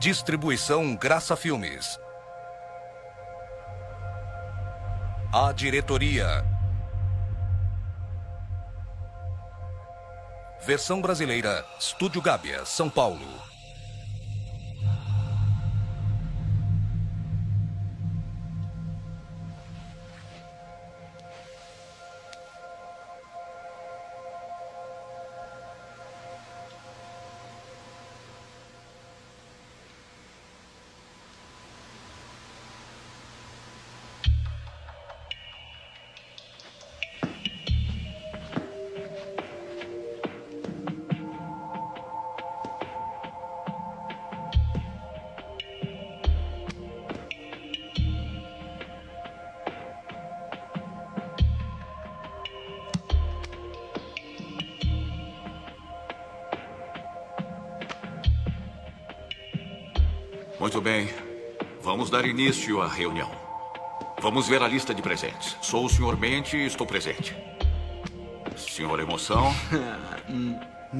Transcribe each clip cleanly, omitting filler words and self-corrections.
Distribuição Graça Filmes. A diretoria. Versão brasileira, Estúdio Gábia, São Paulo. Muito bem. Vamos dar início à reunião. Vamos ver a lista de presentes. Sou o Sr. Mente e estou presente. Sr. Emoção?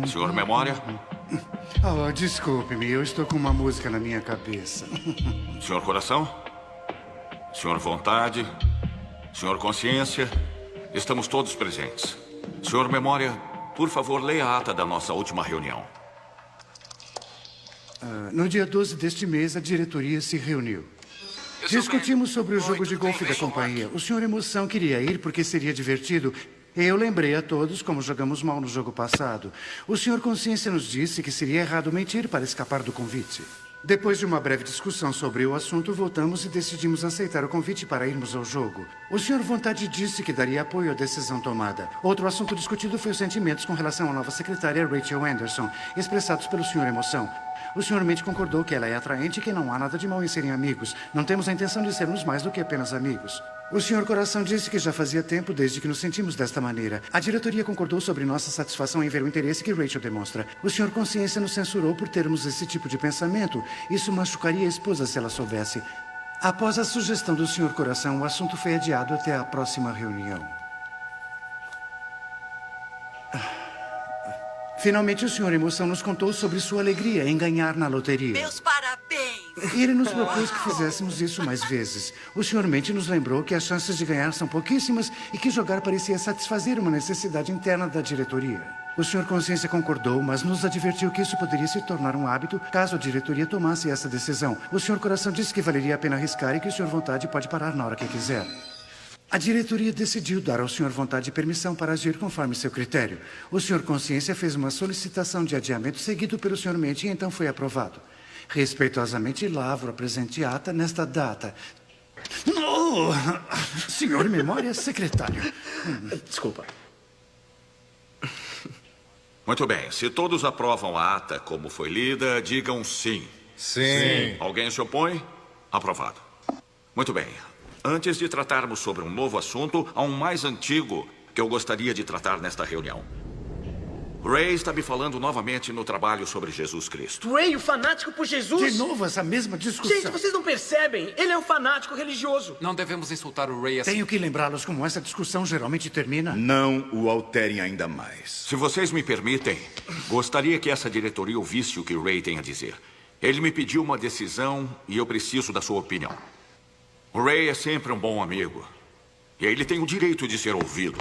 Sr. Memória? Oh, desculpe-me, eu estou com uma música na minha cabeça. Sr. Coração? Sr. Vontade? Sr. Consciência? Estamos todos presentes. Sr. Memória, por favor, leia a ata da nossa última reunião. No dia 12 deste mês, a diretoria se reuniu. Discutimos sobre o jogo de golfe da companhia. O Sr. Emoção queria ir porque seria divertido. E eu lembrei a todos como jogamos mal no jogo passado. O Sr. Consciência nos disse que seria errado mentir para escapar do convite. Depois de uma breve discussão sobre o assunto, voltamos e decidimos aceitar o convite para irmos ao jogo. O Sr. Vontade disse que daria apoio à decisão tomada. Outro assunto discutido foi os sentimentos com relação à nova secretária Rachel Anderson, expressados pelo Sr. Emoção. O Sr. Mente concordou que ela é atraente e que não há nada de mal em serem amigos. Não temos a intenção de sermos mais do que apenas amigos. O Sr. Coração disse que já fazia tempo desde que nos sentimos desta maneira. A diretoria concordou sobre nossa satisfação em ver o interesse que Rachel demonstra. O Sr. Consciência nos censurou por termos esse tipo de pensamento. Isso machucaria a esposa se ela soubesse. Após a sugestão do Sr. Coração, o assunto foi adiado até a próxima reunião. Finalmente, o Sr. Emoção nos contou sobre sua alegria em ganhar na loteria. Meus parabéns! E ele nos propôs que fizéssemos isso mais vezes. O Sr. Mente nos lembrou que as chances de ganhar são pouquíssimas e que jogar parecia satisfazer uma necessidade interna da diretoria. O Sr. Consciência concordou, mas nos advertiu que isso poderia se tornar um hábito caso a diretoria tomasse essa decisão. O Sr. Coração disse que valeria a pena arriscar e que o Sr. Vontade pode parar na hora que quiser. A diretoria decidiu dar ao Sr. Vontade permissão para agir conforme seu critério. O Sr. Consciência fez uma solicitação de adiamento seguido pelo Sr. Mente e então foi aprovado. Respeitosamente, lavro a presente ata nesta data. Oh, Sr. Memória, secretário. Desculpa. Muito bem. Se todos aprovam a ata como foi lida, digam sim. Sim. Alguém se opõe? Aprovado. Muito bem. Antes de tratarmos sobre um novo assunto, há um mais antigo que eu gostaria de tratar nesta reunião. Ray está me falando novamente no trabalho sobre Jesus Cristo. Ray, o fanático por Jesus? De novo essa mesma discussão. Gente, vocês não percebem? Ele é um fanático religioso. Não devemos insultar o Ray assim. Tenho que lembrá-los como essa discussão geralmente termina. Não o alterem ainda mais. Se vocês me permitem, gostaria que essa diretoria ouvisse o que Ray tem a dizer. Ele me pediu uma decisão e eu preciso da sua opinião. O Ray é sempre um bom amigo. E ele tem o direito de ser ouvido.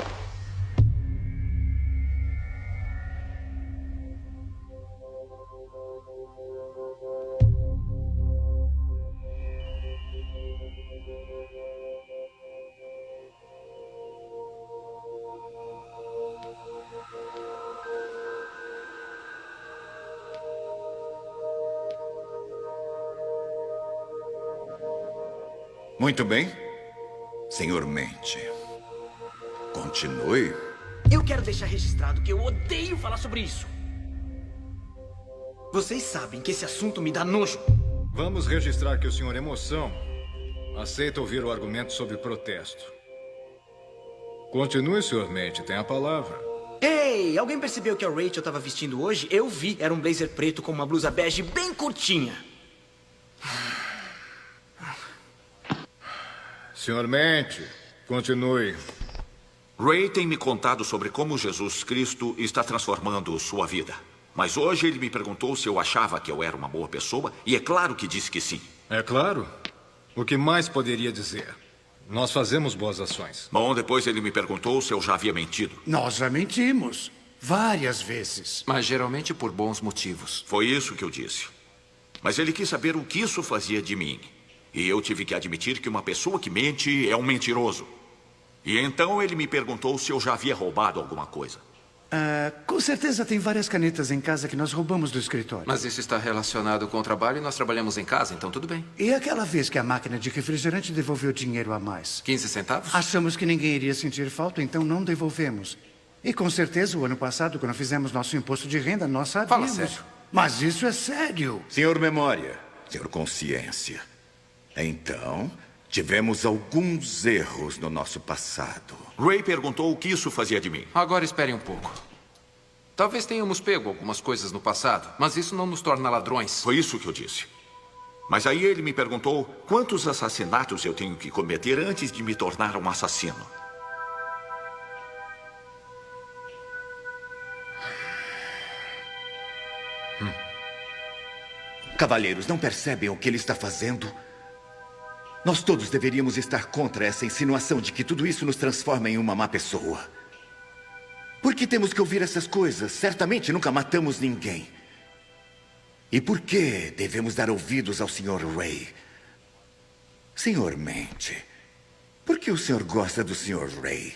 Muito bem. Senhor Mente. Continue. Eu quero deixar registrado que eu odeio falar sobre isso. Vocês sabem que esse assunto me dá nojo. Vamos registrar que o Sr. Emoção aceita ouvir o argumento sobre protesto. Continue, Sr. Mente, tem a palavra. Ei, alguém percebeu que a Rachel estava vestindo hoje? Eu vi, era um blazer preto com uma blusa bege bem curtinha. Sr. Mente, continue. Ray tem me contado sobre como Jesus Cristo está transformando sua vida. Mas hoje ele me perguntou se eu achava que eu era uma boa pessoa, e é claro que disse que sim. É claro. O que mais poderia dizer? Nós fazemos boas ações. Bom, depois ele me perguntou se eu já havia mentido. Nós já mentimos. Várias vezes. Mas geralmente por bons motivos. Foi isso que eu disse. Mas ele quis saber o que isso fazia de mim. E eu tive que admitir que uma pessoa que mente é um mentiroso. E então ele me perguntou se eu já havia roubado alguma coisa. Com certeza tem várias canetas em casa que nós roubamos do escritório. Mas isso está relacionado com o trabalho e nós trabalhamos em casa, então tudo bem. E aquela vez que a máquina de refrigerante devolveu dinheiro a mais? 15 centavos? Achamos que ninguém iria sentir falta, então não devolvemos. E com certeza o ano passado, quando fizemos nosso imposto de renda, nós sabíamos. Fala sério. Mas isso é sério. Senhor Memória, senhor Consciência. Então, tivemos alguns erros no nosso passado. Ray perguntou o que isso fazia de mim. Agora espere um pouco. Talvez tenhamos pego algumas coisas no passado, mas isso não nos torna ladrões. Foi isso que eu disse. Mas aí ele me perguntou quantos assassinatos eu tenho que cometer antes de me tornar um assassino. Cavalheiros, não percebem o que ele está fazendo? Nós todos deveríamos estar contra essa insinuação de que tudo isso nos transforma em uma má pessoa. Por que temos que ouvir essas coisas? Certamente nunca matamos ninguém. E por que devemos dar ouvidos ao Sr. Ray? Senhor Mente, por que o senhor gosta do Sr. Ray?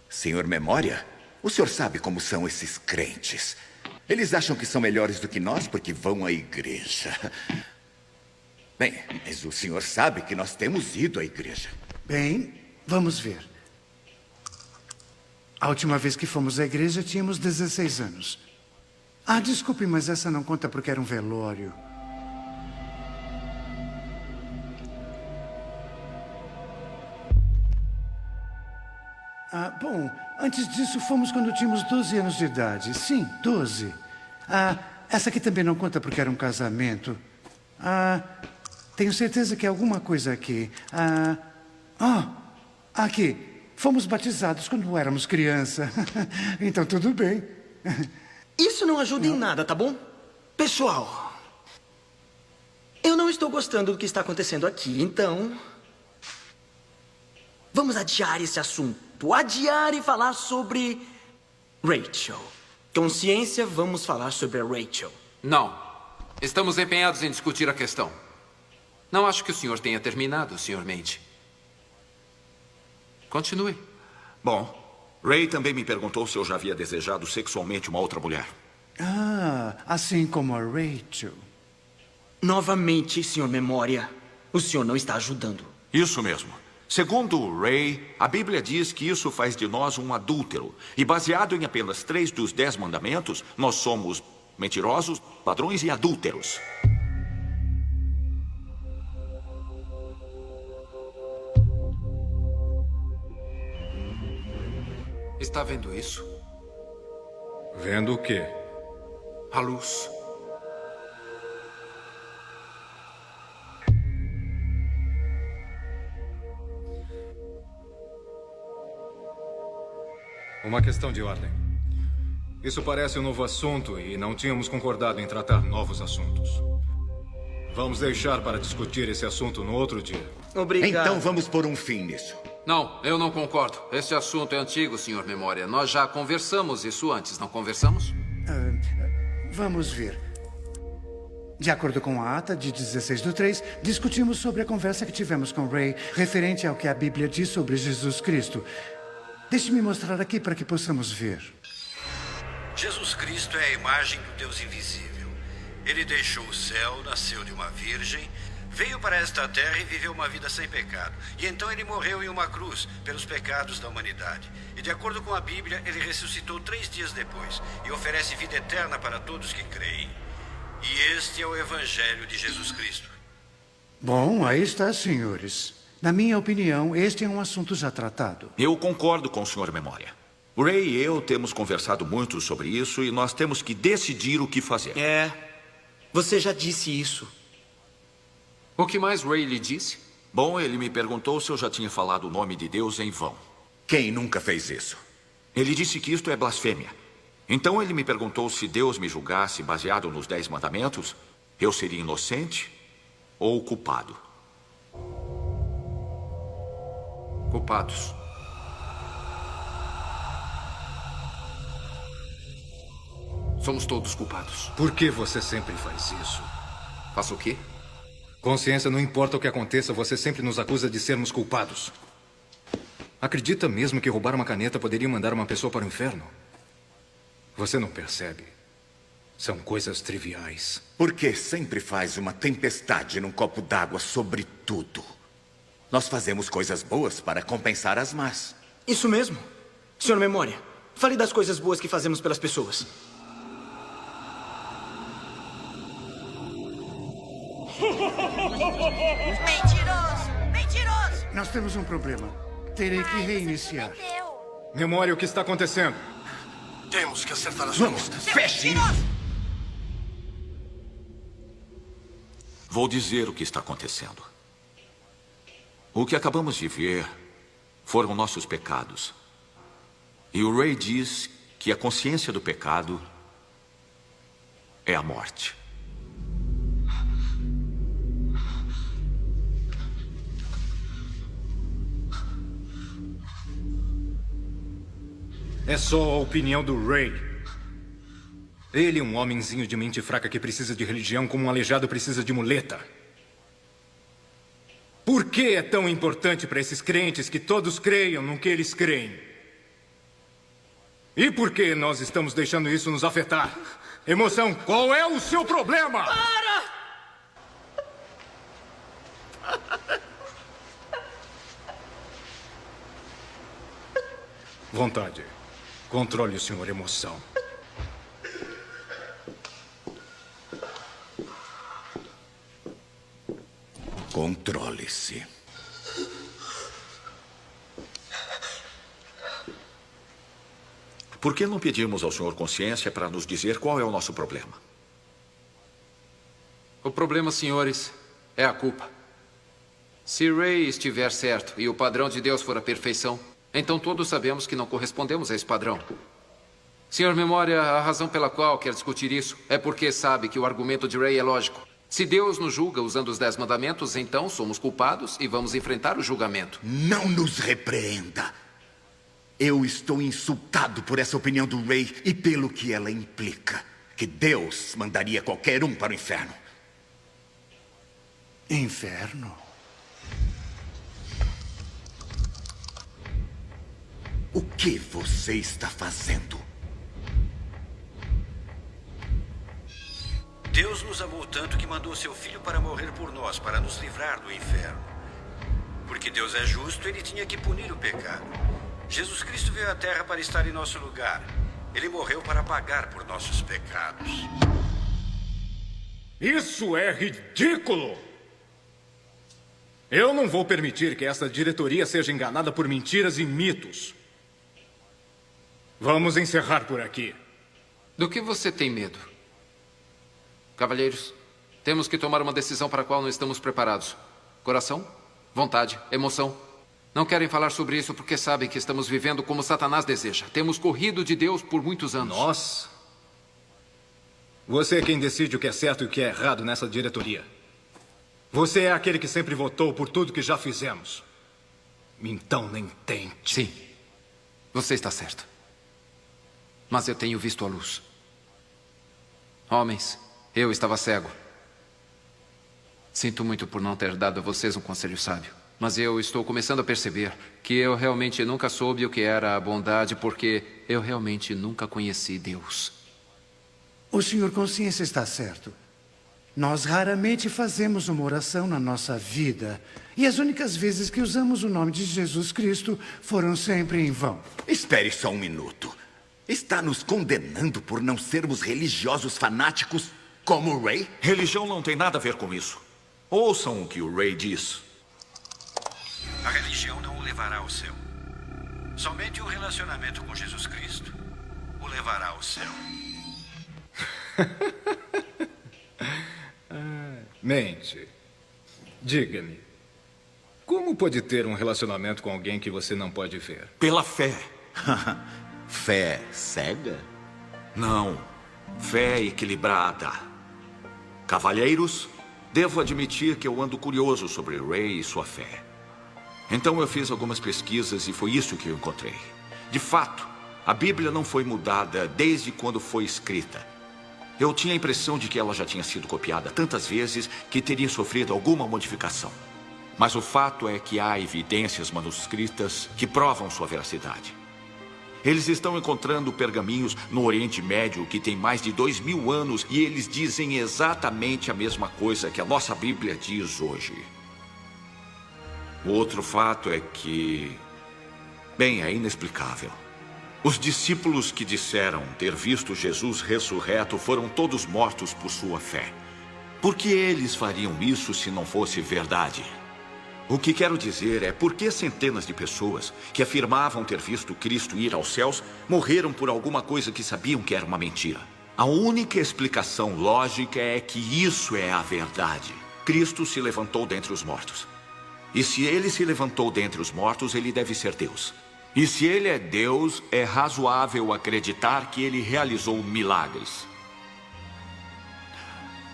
Senhor Memória, o senhor sabe como são esses crentes. Eles acham que são melhores do que nós porque vão à igreja. Bem, mas o senhor sabe que nós temos ido à igreja. Bem, vamos ver. A última vez que fomos à igreja tínhamos 16 anos. Desculpe, mas essa não conta porque era um velório. Bom, antes disso fomos quando tínhamos 12 anos de idade. Sim, 12. Essa aqui também não conta porque era um casamento. Tenho certeza que é alguma coisa aqui. Aqui. Fomos batizados quando éramos criança. Então tudo bem. Isso não ajuda em nada, tá bom? Pessoal, eu não estou gostando do que está acontecendo aqui, então... Vamos adiar esse assunto. Adiar e falar sobre... Rachel. Consciência, vamos falar sobre a Rachel. Não. Estamos empenhados em discutir a questão. Não acho que o senhor tenha terminado, Sr. Mente. Continue. Bom, Ray também me perguntou se eu já havia desejado sexualmente uma outra mulher. Assim como a Rachel. Novamente, Sr. Memória, o senhor não está ajudando. Isso mesmo. Segundo Ray, a Bíblia diz que isso faz de nós um adúltero. E baseado em apenas 3 dos 10 mandamentos, nós somos mentirosos, ladrões e adúlteros. Está vendo isso? Vendo o quê? A luz. Uma questão de ordem. Isso parece um novo assunto e não tínhamos concordado em tratar novos assuntos. Vamos deixar para discutir esse assunto no outro dia. Obrigado. Então vamos pôr um fim nisso. Não, eu não concordo. Esse assunto é antigo, Sr. Memória. Nós já conversamos isso antes, não conversamos? Vamos ver. De acordo com a ata de 16/3, discutimos sobre a conversa que tivemos com Ray referente ao que a Bíblia diz sobre Jesus Cristo. Deixe-me mostrar aqui para que possamos ver. Jesus Cristo é a imagem do Deus invisível. Ele deixou o céu, nasceu de uma virgem, veio para esta terra e viveu uma vida sem pecado. E então ele morreu em uma cruz pelos pecados da humanidade. E de acordo com a Bíblia, ele ressuscitou 3 dias depois e oferece vida eterna para todos que creem. E este é o Evangelho de Jesus Cristo. Bom, aí está, senhores. Na minha opinião, este é um assunto já tratado. Eu concordo com o Sr. Memória. Ray e eu temos conversado muito sobre isso e nós temos que decidir o que fazer. Você já disse isso. O que mais Ray lhe disse? Bom, ele me perguntou se eu já tinha falado o nome de Deus em vão. Quem nunca fez isso? Ele disse que isto é blasfêmia. Então ele me perguntou se Deus me julgasse baseado nos 10 mandamentos, eu seria inocente ou culpado. Culpados. Somos todos culpados. Por que você sempre faz isso? Faço o quê? Consciência, não importa o que aconteça, você sempre nos acusa de sermos culpados. Acredita mesmo que roubar uma caneta poderia mandar uma pessoa para o inferno? Você não percebe. São coisas triviais. Por que sempre faz uma tempestade num copo d'água sobre tudo? Nós fazemos coisas boas para compensar as más. Isso mesmo. Senhor Memória, fale das coisas boas que fazemos pelas pessoas. Mentiroso! Mentiroso! Nós temos um problema. Terei que reiniciar. Memória, o que está acontecendo? Temos que acertar as Vamos, contas. feche! Vou dizer o que está acontecendo. O que acabamos de ver foram nossos pecados. E o Ray diz que a consciência do pecado é a morte. É só a opinião do Ray. Ele é um homenzinho de mente fraca que precisa de religião como um aleijado precisa de muleta. Por que é tão importante para esses crentes que todos creiam no que eles creem? E por que nós estamos deixando isso nos afetar? Emoção, qual é o seu problema? Para! Vontade. Controle o senhor Emoção. Controle-se. Por que não pedimos ao Senhor consciência para nos dizer qual é o nosso problema? O problema, senhores, é a culpa. Se Ray estiver certo e o padrão de Deus for a perfeição, então todos sabemos que não correspondemos a esse padrão. Senhor Memória, a razão pela qual quer discutir isso é porque sabe que o argumento de Ray é lógico. Se Deus nos julga usando os 10 mandamentos, então somos culpados e vamos enfrentar o julgamento. Não nos repreenda. Eu estou insultado por essa opinião do Ray e pelo que ela implica. Que Deus mandaria qualquer um para o inferno. Inferno? O que você está fazendo? Deus nos amou tanto que mandou seu filho para morrer por nós, para nos livrar do inferno. Porque Deus é justo, ele tinha que punir o pecado. Jesus Cristo veio à Terra para estar em nosso lugar. Ele morreu para pagar por nossos pecados. Isso é ridículo! Eu não vou permitir que essa diretoria seja enganada por mentiras e mitos. Vamos encerrar por aqui. Do que você tem medo? Cavalheiros, temos que tomar uma decisão para a qual não estamos preparados. Coração, vontade, emoção. Não querem falar sobre isso porque sabem que estamos vivendo como Satanás deseja. Temos corrido de Deus por muitos anos. Nós? Você é quem decide o que é certo e o que é errado nessa diretoria. Você é aquele que sempre votou por tudo que já fizemos. Então nem tente. Sim, você está certo. Mas eu tenho visto a luz. Homens, eu estava cego. Sinto muito por não ter dado a vocês um conselho sábio. Mas eu estou começando a perceber que eu realmente nunca soube o que era a bondade porque eu realmente nunca conheci Deus. O senhor Consciência está certo. Nós raramente fazemos uma oração na nossa vida. E as únicas vezes que usamos o nome de Jesus Cristo foram sempre em vão. Espere só um minuto. Está nos condenando por não sermos religiosos fanáticos como o Ray? Religião não tem nada a ver com isso. Ouçam o que o Ray diz. A religião não o levará ao céu. Somente o relacionamento com Jesus Cristo o levará ao céu. Mente, diga-me, como pode ter um relacionamento com alguém que você não pode ver? Pela fé. Fé cega? Não. Fé equilibrada. Cavalheiros, devo admitir que eu ando curioso sobre Ray e sua fé. Então eu fiz algumas pesquisas e foi isso que eu encontrei. De fato, a Bíblia não foi mudada desde quando foi escrita. Eu tinha a impressão de que ela já tinha sido copiada tantas vezes que teria sofrido alguma modificação. Mas o fato é que há evidências manuscritas que provam sua veracidade. Eles estão encontrando pergaminhos no Oriente Médio que tem mais de 2000 anos e eles dizem exatamente a mesma coisa que a nossa Bíblia diz hoje. O outro fato é que... bem, é inexplicável. Os discípulos que disseram ter visto Jesus ressurreto foram todos mortos por sua fé. Por que eles fariam isso se não fosse verdade? O que quero dizer é por que centenas de pessoas que afirmavam ter visto Cristo ir aos céus morreram por alguma coisa que sabiam que era uma mentira. A única explicação lógica é que isso é a verdade. Cristo se levantou dentre os mortos. E se ele se levantou dentre os mortos, ele deve ser Deus. E se ele é Deus, é razoável acreditar que ele realizou milagres.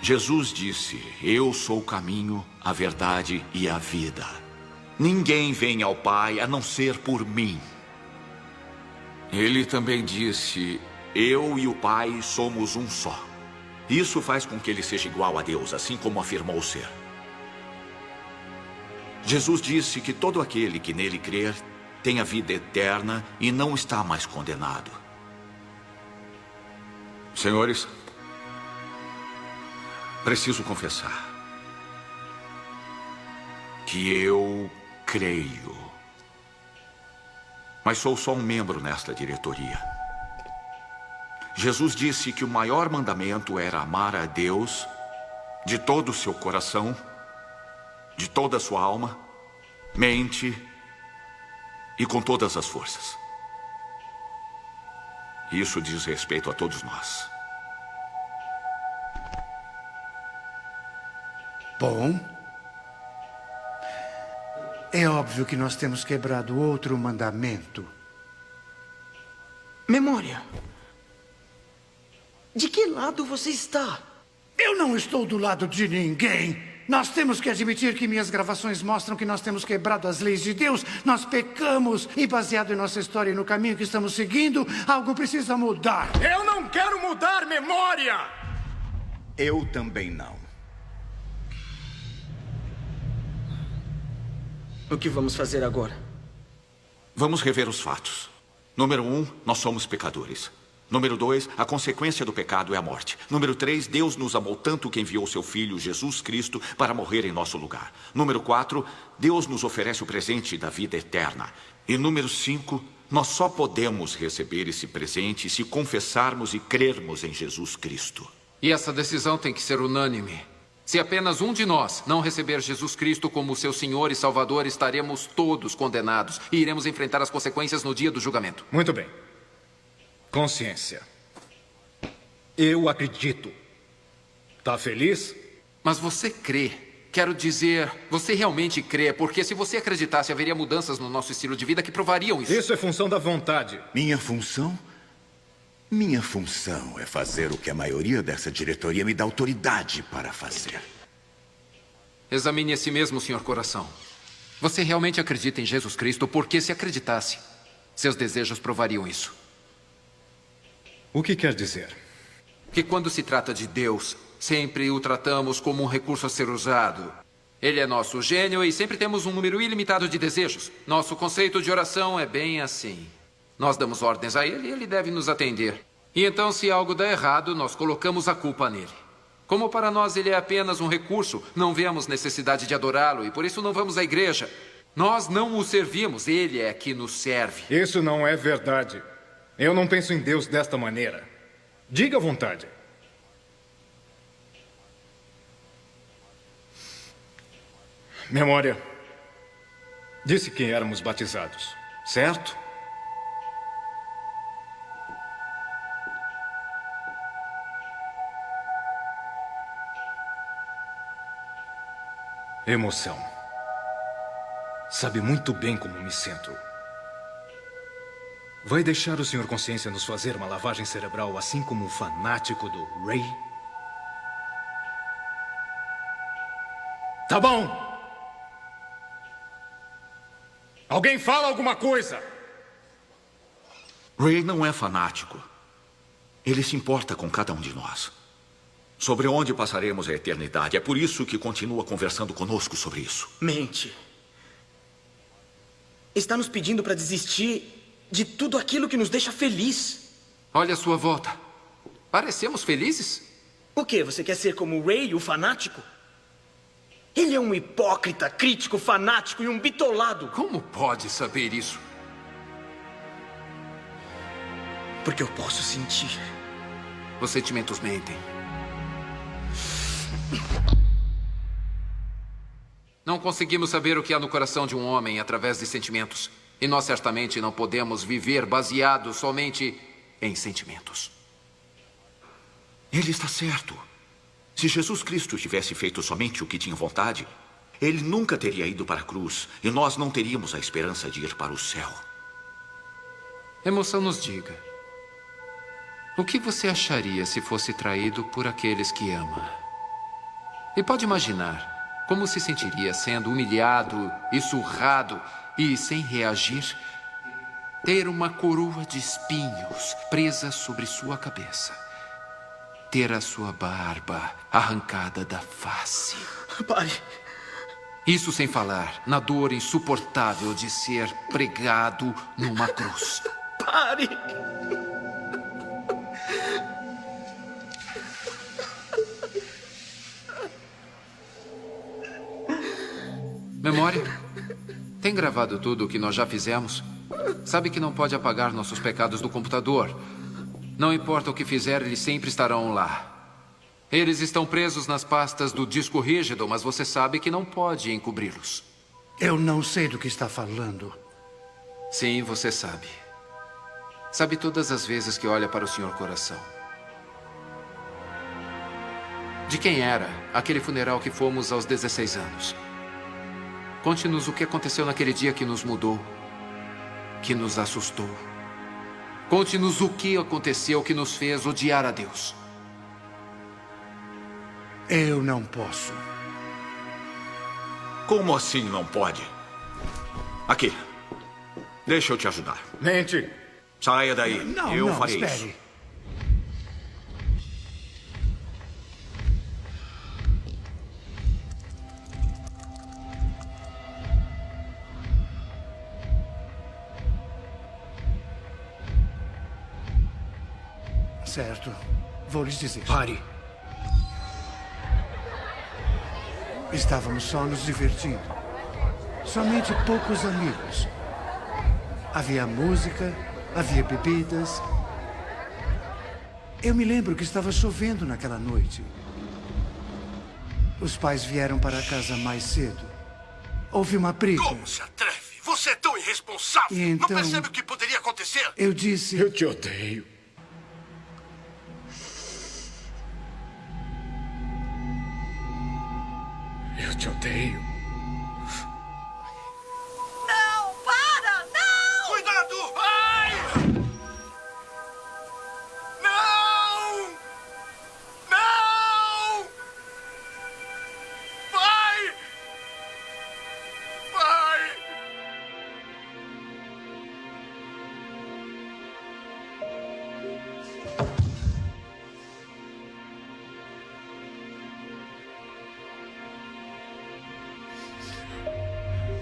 Jesus disse: eu sou o caminho, a verdade e a vida. Ninguém vem ao Pai a não ser por mim. Ele também disse: eu e o Pai somos um só. Isso faz com que ele seja igual a Deus, assim como afirmou ser. Jesus disse que todo aquele que nele crer tem a vida eterna e não está mais condenado. Senhores, preciso confessar que eu creio, mas sou só um membro nesta diretoria. Jesus disse que o maior mandamento era amar a Deus de todo o seu coração, de toda a sua alma, mente e com todas as forças. Isso diz respeito a todos nós. Bom, é óbvio que nós temos quebrado outro mandamento. Memória. De que lado você está? Eu não estou do lado de ninguém. Nós temos que admitir que minhas gravações mostram que nós temos quebrado as leis de Deus. Nós pecamos e, baseado em nossa história e no caminho que estamos seguindo, algo precisa mudar. Eu não quero mudar, Memória! Eu também não. O que vamos fazer agora? Vamos rever os fatos. Número 1, nós somos pecadores. Número 2, a consequência do pecado é a morte. Número 3, Deus nos amou tanto que enviou seu Filho, Jesus Cristo, para morrer em nosso lugar. Número 4, Deus nos oferece o presente da vida eterna. E número 5, nós só podemos receber esse presente se confessarmos e crermos em Jesus Cristo. E essa decisão tem que ser unânime. Se apenas um de nós não receber Jesus Cristo como seu Senhor e Salvador, estaremos todos condenados e iremos enfrentar as consequências no dia do julgamento. Muito bem. Consciência. Eu acredito. Tá feliz? Mas você crê. Quero dizer, você realmente crê, porque se você acreditasse, haveria mudanças no nosso estilo de vida que provariam isso. Isso é função da vontade. Minha função? Minha função é fazer o que a maioria dessa diretoria me dá autoridade para fazer. Examine a si mesmo, Senhor Coração. Você realmente acredita em Jesus Cristo? Porque se acreditasse, seus desejos provariam isso. O que quer dizer? Que quando se trata de Deus, sempre o tratamos como um recurso a ser usado. Ele é nosso gênio e sempre temos um número ilimitado de desejos. Nosso conceito de oração é bem assim. Nós damos ordens a ele e ele deve nos atender. E então, se algo dá errado, nós colocamos a culpa nele. Como para nós ele é apenas um recurso, não vemos necessidade de adorá-lo e por isso não vamos à igreja. Nós não o servimos, ele é que nos serve. Isso não é verdade. Eu não penso em Deus desta maneira. Diga à vontade. Memória. Disse que éramos batizados, certo? Emoção. Sabe muito bem como me sinto. Vai deixar o Sr. Consciência nos fazer uma lavagem cerebral assim como o fanático do Ray? Tá bom. Alguém fala alguma coisa. Ray não é fanático. Ele se importa com cada um de nós. Sobre onde passaremos a eternidade. É por isso que continua conversando conosco sobre isso. Mente. Está nos pedindo para desistir de tudo aquilo que nos deixa feliz. Olha a sua volta. Parecemos felizes? O quê? Você quer ser como o Ray, o fanático? Ele é um hipócrita, crítico, fanático e um bitolado. Como pode saber isso? Porque eu posso sentir. Os sentimentos mentem. Não conseguimos saber o que há no coração de um homem através de sentimentos. E nós certamente não podemos viver baseados somente em sentimentos. Ele está certo. Se Jesus Cristo tivesse feito somente o que tinha vontade, ele nunca teria ido para a cruz e nós não teríamos a esperança de ir para o céu. Emoção, nos diga. O que você acharia se fosse traído por aqueles que ama? E pode imaginar como se sentiria sendo humilhado e surrado e, sem reagir, ter uma coroa de espinhos presa sobre sua cabeça. Ter a sua barba arrancada da face. Pare. Isso sem falar na dor insuportável de ser pregado numa cruz. Pare. Memória? Tem gravado tudo o que nós já fizemos? Sabe que não pode apagar nossos pecados do computador. Não importa o que fizer, eles sempre estarão lá. Eles estão presos nas pastas do disco rígido, mas você sabe que não pode encobri-los. Eu não sei do que está falando. Sim, você sabe. Sabe todas as vezes que olha para o Senhor Coração. De quem era aquele funeral que fomos aos 16 anos? Conte-nos o que aconteceu naquele dia que nos mudou, que nos assustou. Conte-nos o que aconteceu que nos fez odiar a Deus. Eu não posso. Como assim não pode? Aqui. Deixa eu te ajudar. Mente. Saia daí. Eu farei espere. isso. Certo. Vou lhes dizer. Pare. Estávamos só nos divertindo. Somente poucos amigos. Havia música, havia bebidas. Eu me lembro que estava chovendo naquela noite. Os pais vieram para casa mais cedo. Houve uma briga. Como se atreve? Você é tão irresponsável. E então, não percebe o que poderia acontecer? Eu disse... Eu te odeio. Eu te odeio. Não, para! Não! Cuidado! Ai! Não! Não! Vai! Vai!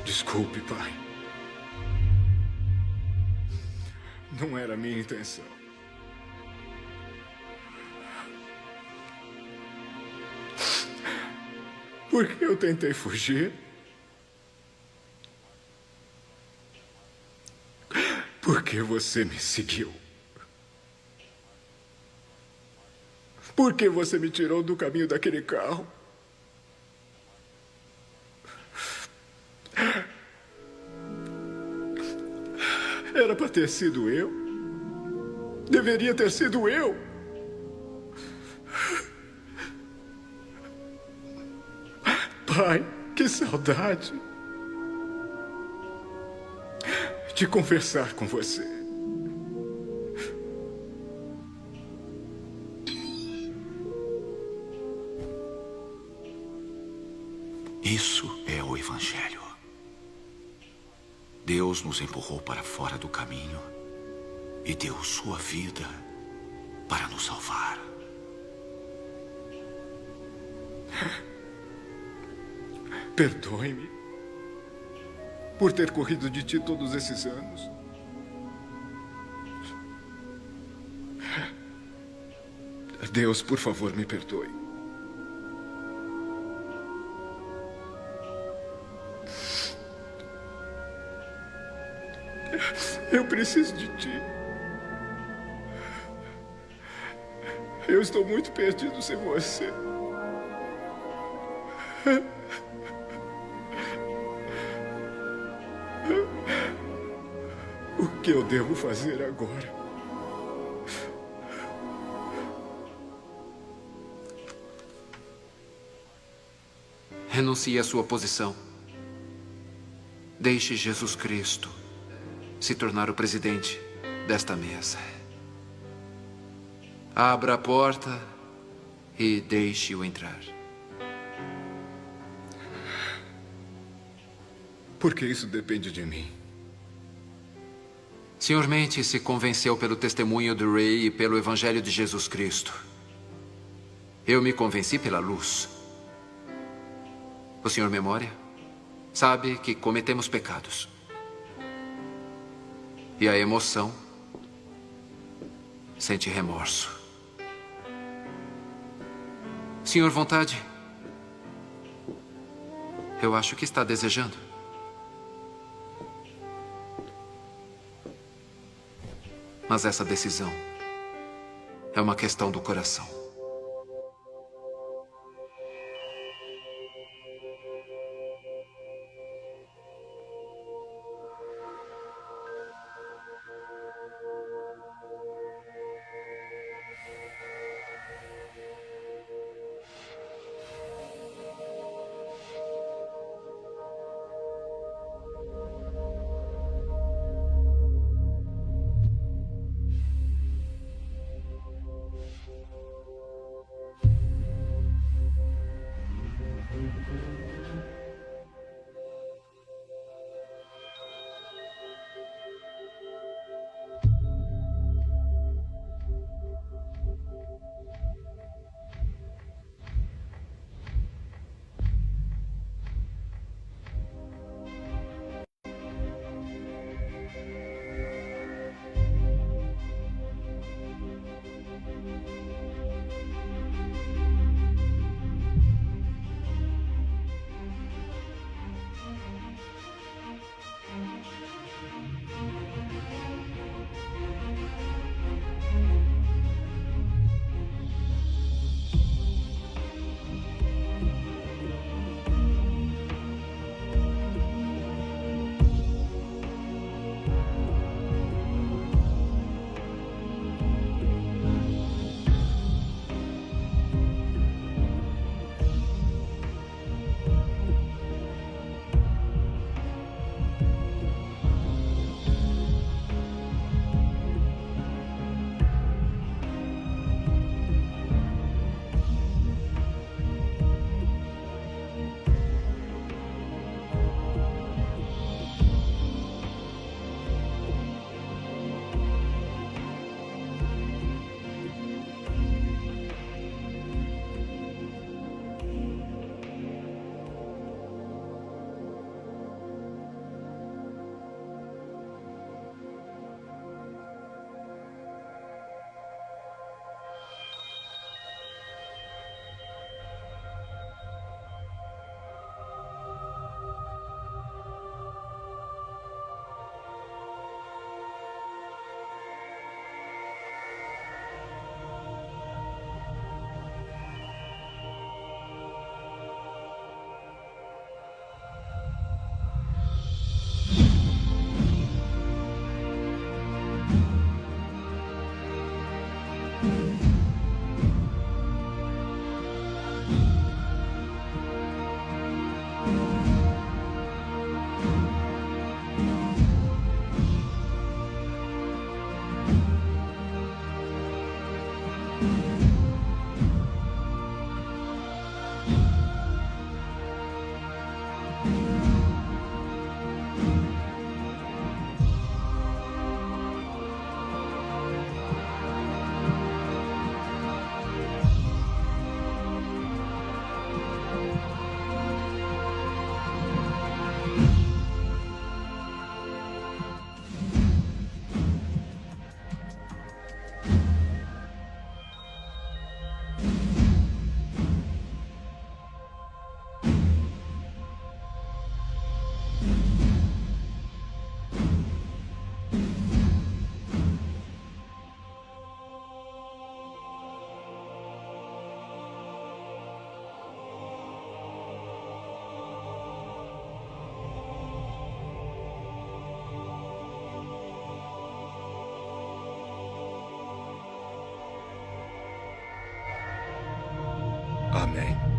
Desculpe, pai. Não era a minha intenção. Porque eu tentei fugir. Porque você me seguiu. Porque você me tirou do caminho daquele carro. Era para ter sido eu. Deveria ter sido eu. Pai, que saudade de conversar com você. Isso é o Evangelho. Deus nos empurrou para fora do caminho e deu sua vida para nos salvar. Perdoe-me por ter corrido de ti todos esses anos. Deus, por favor, me perdoe. Eu preciso de ti. Eu estou muito perdido sem você. O que eu devo fazer agora? Renuncie à sua posição. Deixe Jesus Cristo se tornar o presidente desta mesa. Abra a porta e deixe-o entrar. Porque isso depende de mim. Sr. Mente se convenceu pelo testemunho do Ray e pelo Evangelho de Jesus Cristo. Eu me convenci pela luz. O Sr. Memória sabe que cometemos pecados. E a emoção sente remorso. Sr. Vontade, eu acho que está desejando. Mas essa decisão é uma questão do coração. Amém.